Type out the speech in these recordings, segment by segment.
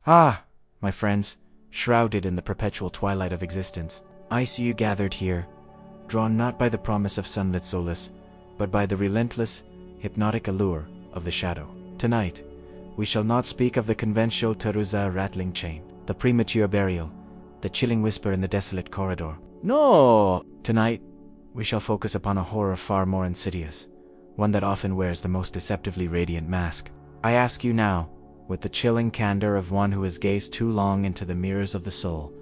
Ah, my friends, shrouded in the perpetual twilight of existence, I see you gathered here, drawn not by the promise of sunlit solace, but by the relentless, hypnotic allure of the shadow. Tonight, we shall not speak of the conventional Taruza rattling chain, the premature burial, the chilling whisper in the desolate corridor. No! Tonight, we shall focus upon a horror far more insidious, one that often wears the most deceptively radiant mask. I ask you now, with the chilling candor of one who has gazed too long into the mirrors of the soul,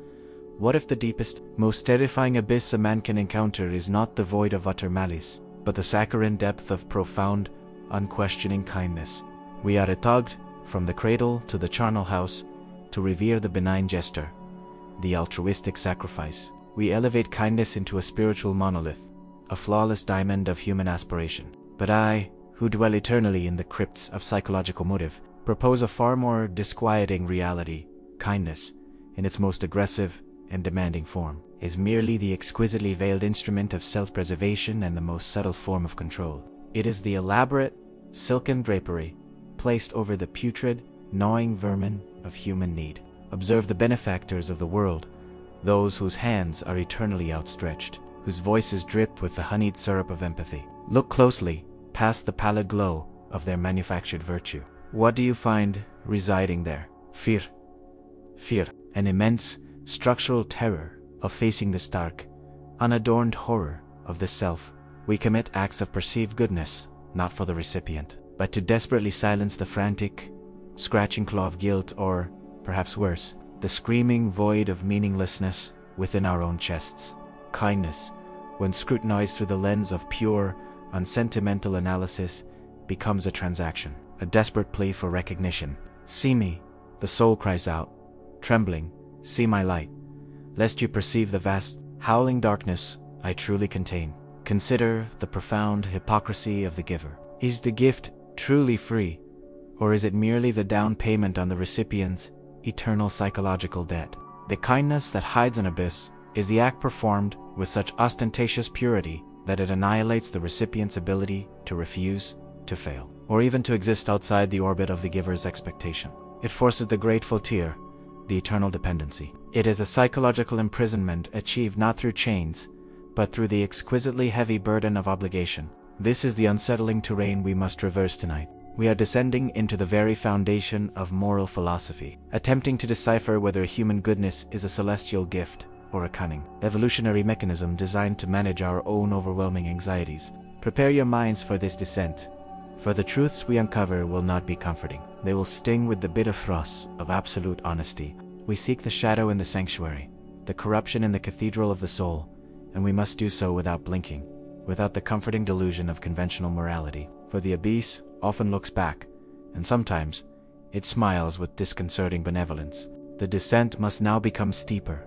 what if the deepest, most terrifying abyss a man can encounter is not the void of utter malice, but the saccharine depth of profound, unquestioning kindness? We are tugged from the cradle to the charnel house to revere the benign gesture, the altruistic sacrifice. We elevate kindness into a spiritual monolith, a flawless diamond of human aspiration. But I, who dwell eternally in the crypts of psychological motive, propose a far more disquieting reality. Kindness, in its most aggressive and demanding form, is merely the exquisitely veiled instrument of self-preservation and the most subtle form of control. It is the elaborate, silken drapery placed over the putrid, gnawing vermin of human need. Observe the benefactors of the world, those whose hands are eternally outstretched, whose voices drip with the honeyed syrup of empathy. Look closely, past the pallid glow of their manufactured virtue. What do you find residing there? Fear. Fear, an immense, structural terror of facing the stark, unadorned horror of the self. We commit acts of perceived goodness, not for the recipient, but to desperately silence the frantic, scratching claw of guilt or, perhaps worse, the screaming void of meaninglessness within our own chests. Kindness, when scrutinized through the lens of pure, unsentimental analysis, becomes a transaction, a desperate plea for recognition. See me, the soul cries out, trembling, see my light, lest you perceive the vast, howling darkness I truly contain. Consider the profound hypocrisy of the giver. Is the gift truly free, or is it merely the down payment on the recipient's eternal psychological debt? The kindness that hides an abyss is the act performed with such ostentatious purity that it annihilates the recipient's ability to refuse, to fail, or even to exist outside the orbit of the giver's expectation. It forces the grateful tear, the eternal dependency. It is a psychological imprisonment achieved not through chains, but through the exquisitely heavy burden of obligation. This is the unsettling terrain we must traverse tonight. We are descending into the very foundation of moral philosophy, attempting to decipher whether human goodness is a celestial gift or a cunning, evolutionary mechanism designed to manage our own overwhelming anxieties. Prepare your minds for this descent, for the truths we uncover will not be comforting. They will sting with the bitter frost of absolute honesty. We seek the shadow in the sanctuary, the corruption in the cathedral of the soul, and we must do so without blinking, without the comforting delusion of conventional morality. For the abyss often looks back, and sometimes it smiles with disconcerting benevolence. The descent must now become steeper,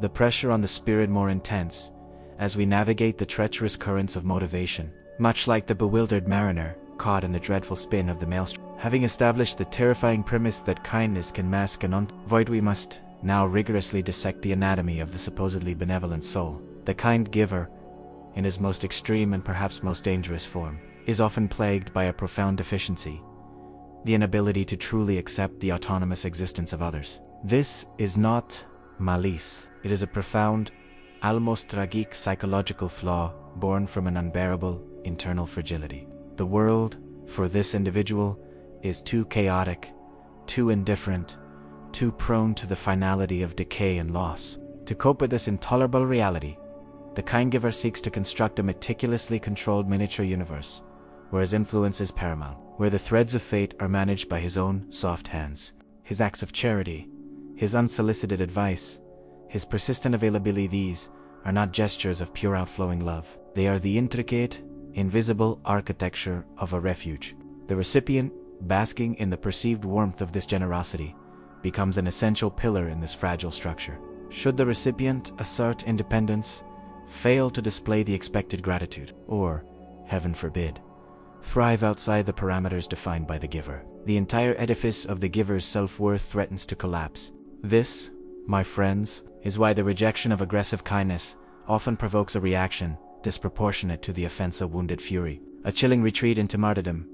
the pressure on the spirit more intense, as we navigate the treacherous currents of motivation, much like the bewildered mariner caught in the dreadful spin of the maelstrom. Having established the terrifying premise that kindness can mask an void, we must now rigorously dissect the anatomy of the supposedly benevolent soul. The kind giver, in his most extreme and perhaps most dangerous form, is often plagued by a profound deficiency, the inability to truly accept the autonomous existence of others. This is not malice. It is a profound, almost tragic psychological flaw born from an unbearable internal fragility. The world, for this individual, is too chaotic, too indifferent, too prone to the finality of decay and loss. To cope with this intolerable reality, the kind giver seeks to construct a meticulously controlled miniature universe, where his influence is paramount, where the threads of fate are managed by his own soft hands. His acts of charity, his unsolicited advice, his persistent availability, these are not gestures of pure outflowing love. They are the intricate, invisible architecture of a refuge. The recipient, basking in the perceived warmth of this generosity, becomes an essential pillar in this fragile structure. Should the recipient assert independence, fail to display the expected gratitude, or, heaven forbid, thrive outside the parameters defined by the giver, the entire edifice of the giver's self-worth threatens to collapse. This, my friends, is why the rejection of aggressive kindness often provokes a reaction disproportionate to the offense of wounded fury, a chilling retreat into martyrdom,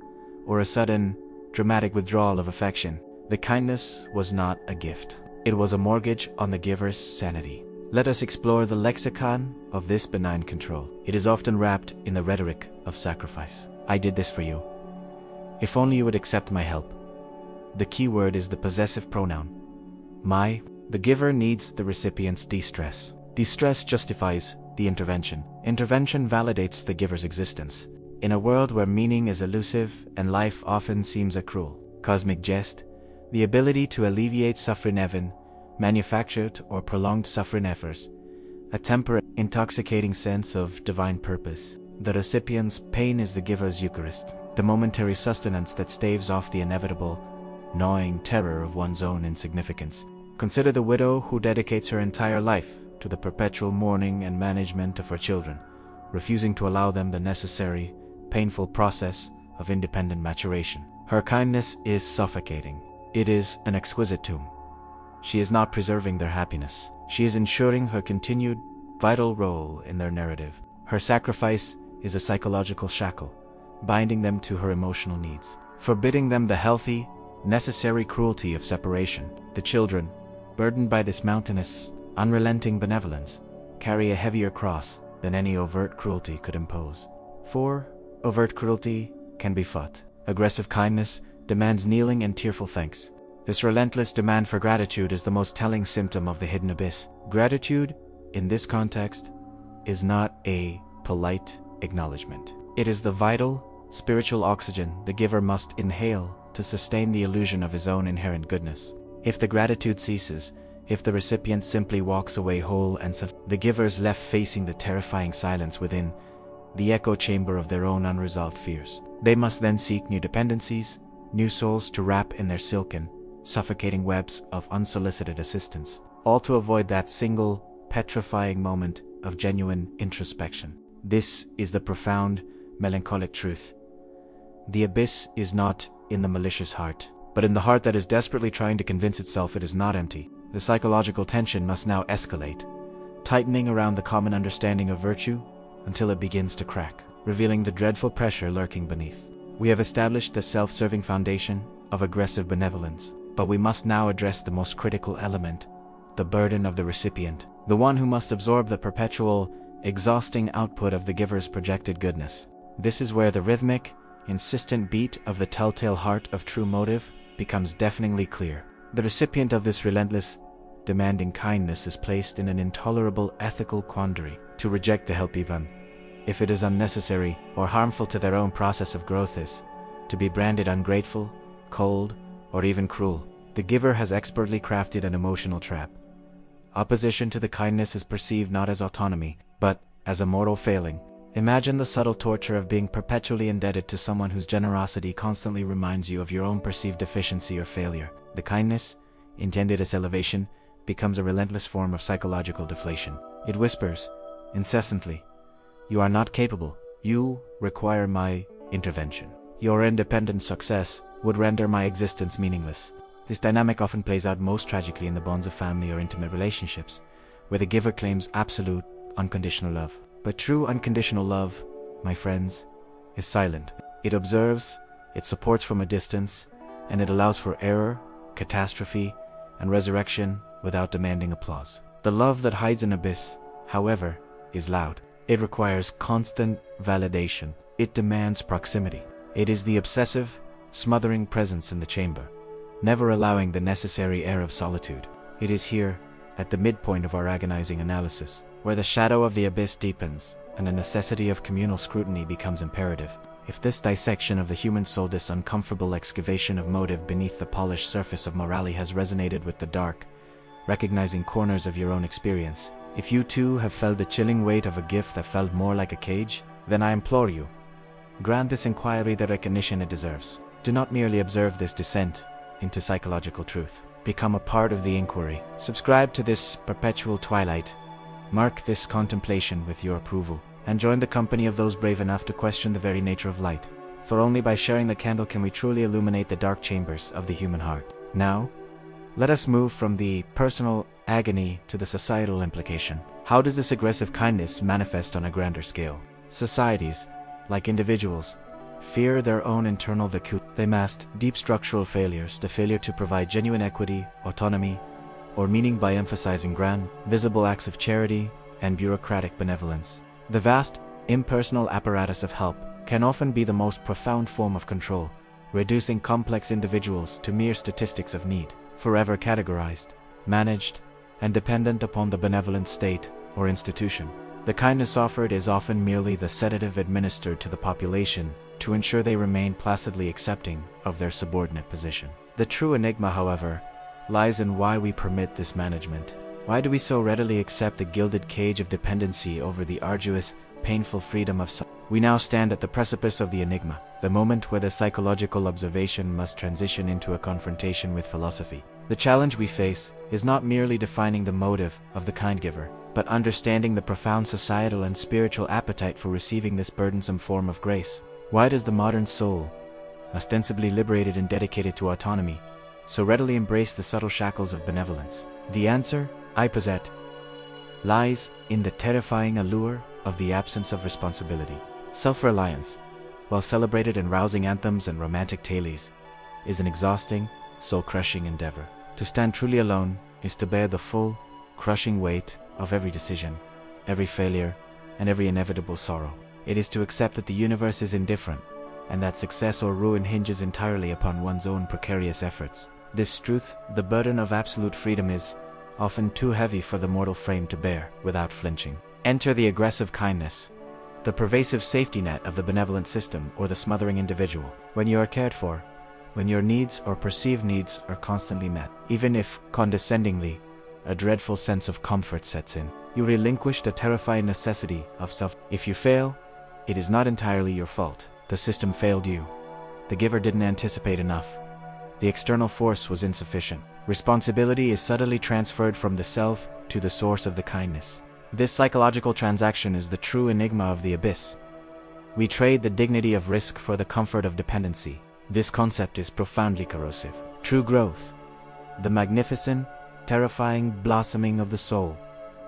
or a sudden, dramatic withdrawal of affection. The kindness was not a gift. It was a mortgage on the giver's sanity. Let us explore the lexicon of this benign control. It is often wrapped in the rhetoric of sacrifice. I did this for you. If only you would accept my help. The key word is the possessive pronoun. My. The giver needs the recipient's distress. Distress justifies the intervention. Intervention validates the giver's existence. In a world where meaning is elusive and life often seems a cruel, cosmic jest, the ability to alleviate suffering even, manufactured or prolonged suffering efforts, a temporary, intoxicating sense of divine purpose. The recipient's pain is the giver's Eucharist, the momentary sustenance that staves off the inevitable, gnawing terror of one's own insignificance. Consider the widow who dedicates her entire life to the perpetual mourning and management of her children, refusing to allow them the necessary, painful process of independent maturation. Her kindness is suffocating. It is an exquisite tomb. She is not preserving their happiness. She is ensuring her continued, vital role in their narrative. Her sacrifice is a psychological shackle, binding them to her emotional needs, forbidding them the healthy, necessary cruelty of separation. The children, burdened by this mountainous, unrelenting benevolence, carry a heavier cross than any overt cruelty could impose. For overt cruelty can be fought. Aggressive kindness demands kneeling and tearful thanks. This relentless demand for gratitude is the most telling symptom of the hidden abyss. Gratitude, in this context, is not a polite acknowledgement. It is the vital, spiritual oxygen the giver must inhale to sustain the illusion of his own inherent goodness. If the gratitude ceases, if the recipient simply walks away whole and the giver is left facing the terrifying silence within, the echo chamber of their own unresolved fears. They must then seek new dependencies, new souls to wrap in their silken, suffocating webs of unsolicited assistance, all to avoid that single, petrifying moment of genuine introspection. This is the profound, melancholic truth. The abyss is not in the malicious heart, but in the heart that is desperately trying to convince itself it is not empty. The psychological tension must now escalate, tightening around the common understanding of virtue until it begins to crack, revealing the dreadful pressure lurking beneath. We have established the self-serving foundation of aggressive benevolence, but we must now address the most critical element, the burden of the recipient, the one who must absorb the perpetual, exhausting output of the giver's projected goodness. This is where the rhythmic, insistent beat of the telltale heart of true motive becomes deafeningly clear. The recipient of this relentless, demanding kindness is placed in an intolerable ethical quandary. To reject the help even if it is unnecessary or harmful to their own process of growth is to be branded ungrateful, cold, or even cruel. The giver has expertly crafted an emotional trap. Opposition to the kindness is perceived not as autonomy, but as a moral failing. Imagine the subtle torture of being perpetually indebted to someone whose generosity constantly reminds you of your own perceived deficiency or failure. The kindness, intended as elevation, becomes a relentless form of psychological deflation. It whispers, incessantly, "You are not capable. You require my intervention. Your independent success would render my existence meaningless." This dynamic often plays out most tragically in the bonds of family or intimate relationships, where the giver claims absolute, unconditional love. But true unconditional love, my friends, is silent. It observes, it supports from a distance, and it allows for error, catastrophe, and resurrection without demanding applause. The love that hides an abyss, however, is loud. It requires constant validation. It demands proximity. It is the obsessive, smothering presence in the chamber, never allowing the necessary air of solitude. It is here, at the midpoint of our agonizing analysis, where the shadow of the abyss deepens and the necessity of communal scrutiny becomes imperative. If this dissection of the human soul, this uncomfortable excavation of motive beneath the polished surface of morality has resonated with the dark, recognizing corners of your own experience, if you too have felt the chilling weight of a gift that felt more like a cage, then I implore you, grant this inquiry the recognition it deserves. Do not merely observe this descent into psychological truth. Become a part of the inquiry. Subscribe to this perpetual twilight. Mark this contemplation with your approval, and join the company of those brave enough to question the very nature of light. For only by sharing the candle can we truly illuminate the dark chambers of the human heart. Now, let us move from the personal agony to the societal implication. How does this aggressive kindness manifest on a grander scale? Societies, like individuals, fear their own internal vacuity. They masked deep structural failures, the failure to provide genuine equity, autonomy, or meaning by emphasizing grand, visible acts of charity and bureaucratic benevolence. The vast, impersonal apparatus of help can often be the most profound form of control, reducing complex individuals to mere statistics of need, forever categorized, managed, and dependent upon the benevolent state or institution. The kindness offered is often merely the sedative administered to the population to ensure they remain placidly accepting of their subordinate position. The true enigma, however, lies in why we permit this management. Why do we so readily accept the gilded cage of dependency over the arduous, painful freedom of some? We now stand at the precipice of the enigma, the moment where the psychological observation must transition into a confrontation with philosophy. The challenge we face is not merely defining the motive of the kind giver, but understanding the profound societal and spiritual appetite for receiving this burdensome form of grace. Why does the modern soul, ostensibly liberated and dedicated to autonomy, so readily embrace the subtle shackles of benevolence? The answer, I posit, lies in the terrifying allure of the absence of responsibility. Self-reliance, while celebrated in rousing anthems and romantic tales, is an exhausting, soul-crushing endeavor. To stand truly alone is to bear the full, crushing weight of every decision, every failure, and every inevitable sorrow. It is to accept that the universe is indifferent, and that success or ruin hinges entirely upon one's own precarious efforts. This truth, the burden of absolute freedom, is often too heavy for the mortal frame to bear without flinching. Enter the aggressive kindness, the pervasive safety net of the benevolent system, or the smothering individual. When you are cared for, when your needs or perceived needs are constantly met, even if condescendingly, a dreadful sense of comfort sets in. You relinquish the terrifying necessity of self. If you fail, it is not entirely your fault. The system failed you. The giver didn't anticipate enough. The external force was insufficient. Responsibility is subtly transferred from the self to the source of the kindness. This psychological transaction is the true enigma of the abyss. We trade the dignity of risk for the comfort of dependency. This concept is profoundly corrosive. True growth, the magnificent, terrifying blossoming of the soul,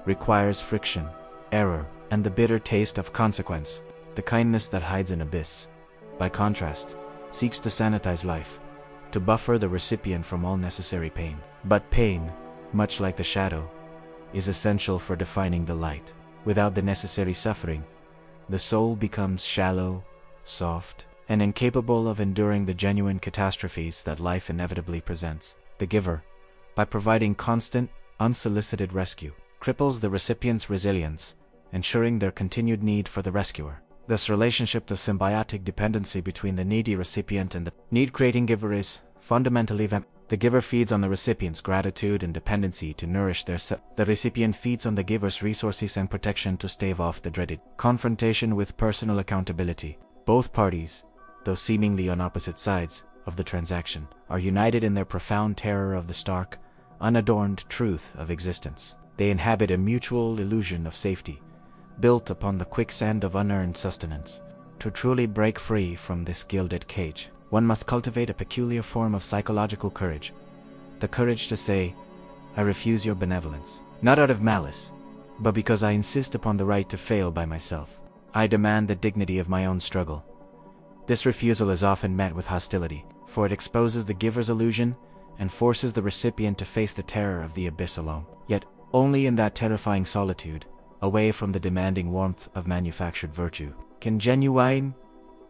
requires friction, error, and the bitter taste of consequence. The kindness that hides in abyss, by contrast, seeks to sanitize life, to buffer the recipient from all necessary pain. But pain, much like the shadow, is essential for defining the light. Without the necessary suffering, the soul becomes shallow, soft, and incapable of enduring the genuine catastrophes that life inevitably presents. The giver, by providing constant, unsolicited rescue, cripples the recipient's resilience, ensuring their continued need for the rescuer. This relationship, the symbiotic dependency between the needy recipient and the need-creating giver, is fundamentally the giver feeds on the recipient's gratitude and dependency to nourish their self. The recipient feeds on the giver's resources and protection to stave off the dreaded confrontation with personal accountability. Both parties, though seemingly on opposite sides of the transaction, are united in their profound terror of the stark, unadorned truth of existence. They inhabit a mutual illusion of safety, built upon the quicksand of unearned sustenance. To truly break free from this gilded cage, one must cultivate a peculiar form of psychological courage. The courage to say, I refuse your benevolence, not out of malice, but because I insist upon the right to fail by myself. I demand the dignity of my own struggle. This refusal is often met with hostility, for it exposes the giver's illusion and forces the recipient to face the terror of the abyss alone. Yet, only in that terrifying solitude, away from the demanding warmth of manufactured virtue, can genuine,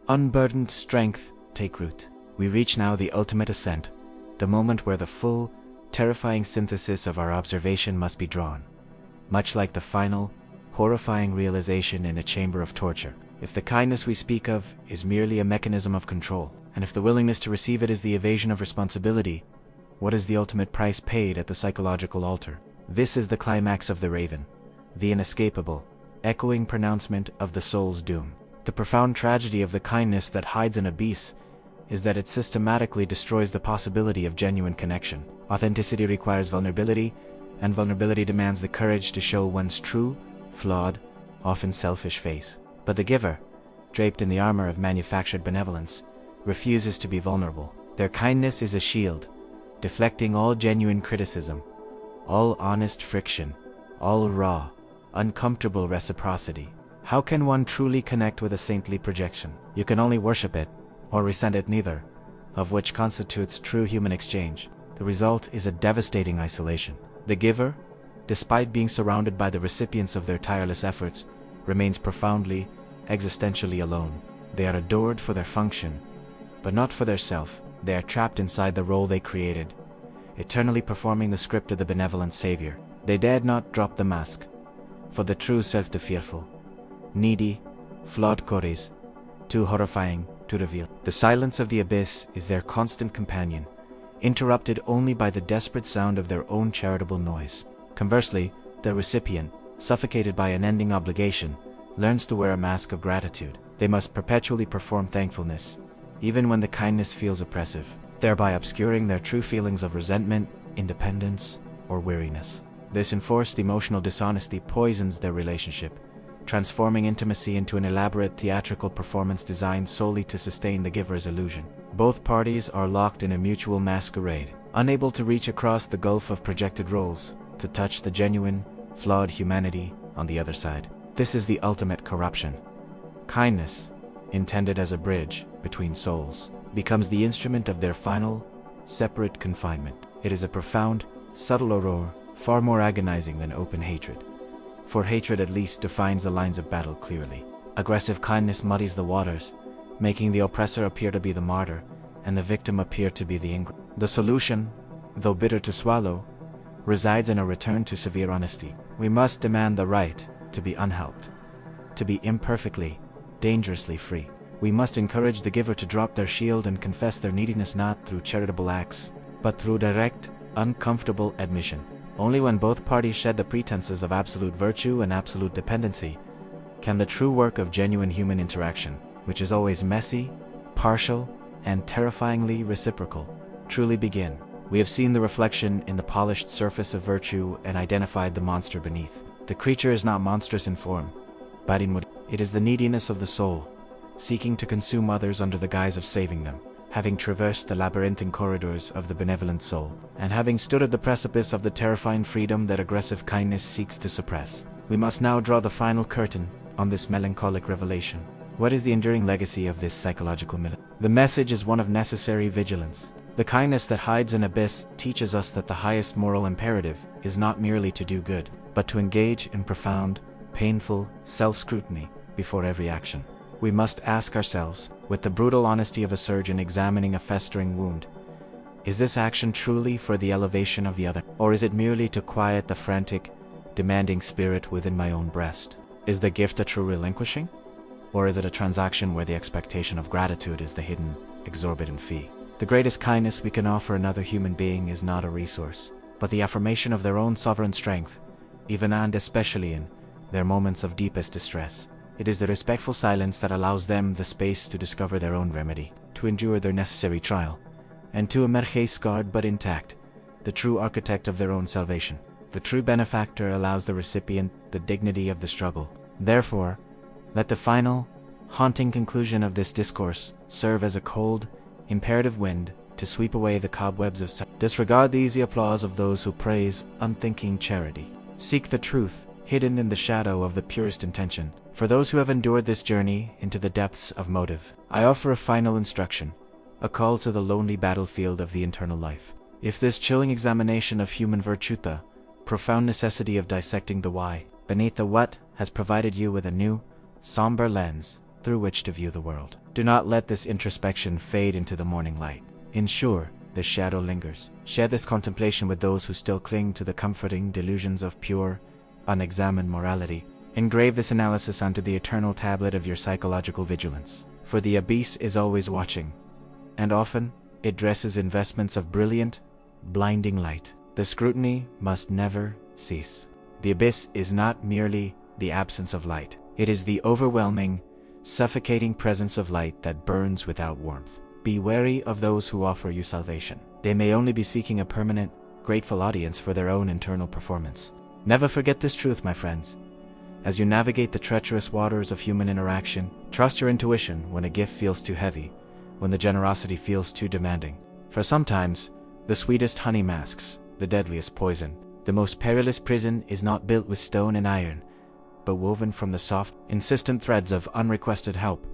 unburdened strength take root. We reach now the ultimate ascent, the moment where the full, terrifying synthesis of our observation must be drawn, much like the final, horrifying realization in a chamber of torture. If the kindness we speak of is merely a mechanism of control, and if the willingness to receive it is the evasion of responsibility, what is the ultimate price paid at the psychological altar? This is the climax of The Raven, the inescapable, echoing pronouncement of the soul's doom. The profound tragedy of the kindness that hides in abyss is that it systematically destroys the possibility of genuine connection. Authenticity requires vulnerability, and vulnerability demands the courage to show one's true, flawed, often selfish face. But the giver, draped in the armor of manufactured benevolence, refuses to be vulnerable. Their kindness is a shield, deflecting all genuine criticism, all honest friction, all raw, uncomfortable reciprocity. How can one truly connect with a saintly projection? You can only worship it, or resent it neither, of which constitutes true human exchange. The result is a devastating isolation. The giver, despite being surrounded by the recipients of their tireless efforts, remains profoundly, existentially alone. They are adored for their function, but not for their self. They are trapped inside the role they created, eternally performing the script of the benevolent savior. They dared not drop the mask, for the true self the fearful, needy, flawed core is too horrifying to reveal. The silence of the abyss is their constant companion, interrupted only by the desperate sound of their own charitable noise. Conversely, the recipient, suffocated by unending obligation, learns to wear a mask of gratitude. They must perpetually perform thankfulness, even when the kindness feels oppressive, thereby obscuring their true feelings of resentment, independence, or weariness. This enforced emotional dishonesty poisons their relationship, transforming intimacy into an elaborate theatrical performance designed solely to sustain the giver's illusion. Both parties are locked in a mutual masquerade, unable to reach across the gulf of projected roles to touch the genuine, flawed humanity on the other side. This is the ultimate corruption. Kindness, intended as a bridge between souls, becomes the instrument of their final, separate confinement. It is a profound, subtle aurora, far more agonizing than open hatred. For hatred at least defines the lines of battle clearly. Aggressive kindness muddies the waters, making the oppressor appear to be the martyr, and the victim appear to be the ingrate. The solution, though bitter to swallow, resides in a return to severe honesty. We must demand the right to be unhelped, to be imperfectly, dangerously free. We must encourage the giver to drop their shield and confess their neediness not through charitable acts, but through direct, uncomfortable admission. Only when both parties shed the pretenses of absolute virtue and absolute dependency can the true work of genuine human interaction, which is always messy, partial, and terrifyingly reciprocal, truly begin. We have seen the reflection in the polished surface of virtue and identified the monster beneath. The creature is not monstrous in form, but it is the neediness of the soul, seeking to consume others under the guise of saving them. Having traversed the labyrinthine corridors of the benevolent soul, and having stood at the precipice of the terrifying freedom that aggressive kindness seeks to suppress, we must now draw the final curtain on this melancholic revelation. What is the enduring legacy of this psychological military? The message is one of necessary vigilance. The kindness that hides an abyss teaches us that the highest moral imperative is not merely to do good, but to engage in profound, painful self-scrutiny before every action. We must ask ourselves, with the brutal honesty of a surgeon examining a festering wound, is this action truly for the elevation of the other, or is it merely to quiet the frantic, demanding spirit within my own breast? Is the gift a true relinquishing, or is it a transaction where the expectation of gratitude is the hidden, exorbitant fee? The greatest kindness we can offer another human being is not a resource, but the affirmation of their own sovereign strength, even and especially in their moments of deepest distress. It is the respectful silence that allows them the space to discover their own remedy, to endure their necessary trial, and to emerge scarred but intact, the true architect of their own salvation. The true benefactor allows the recipient the dignity of the struggle. Therefore, let the final, haunting conclusion of this discourse serve as a cold, imperative wind to sweep away the cobwebs of self. Disregard the easy applause of those who praise unthinking charity. Seek the truth hidden in the shadow of the purest intention. For those who have endured this journey into the depths of motive, I offer a final instruction, a call to the lonely battlefield of the internal life. If this chilling examination of human virtue, the profound necessity of dissecting the why beneath the what has provided you with a new, somber lens through which to view the world, do not let this introspection fade into the morning light. Ensure the shadow lingers. Share this contemplation with those who still cling to the comforting delusions of pure, unexamined morality. Engrave this analysis onto the eternal tablet of your psychological vigilance, for the abyss is always watching, and often it dresses investments of brilliant, blinding light. The scrutiny must never cease. The abyss is not merely the absence of light, it is the overwhelming, suffocating presence of light that burns without warmth. Be wary of those who offer you salvation. They may only be seeking a permanent, grateful audience for their own internal performance. Never forget this truth, my friends. As you navigate the treacherous waters of human interaction, trust your intuition when a gift feels too heavy, when the generosity feels too demanding. For sometimes, the sweetest honey masks the deadliest poison. The most perilous prison is not built with stone and iron, but woven from the soft, insistent threads of unrequested help,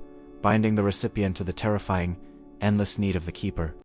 binding the recipient to the terrifying, endless need of the keeper.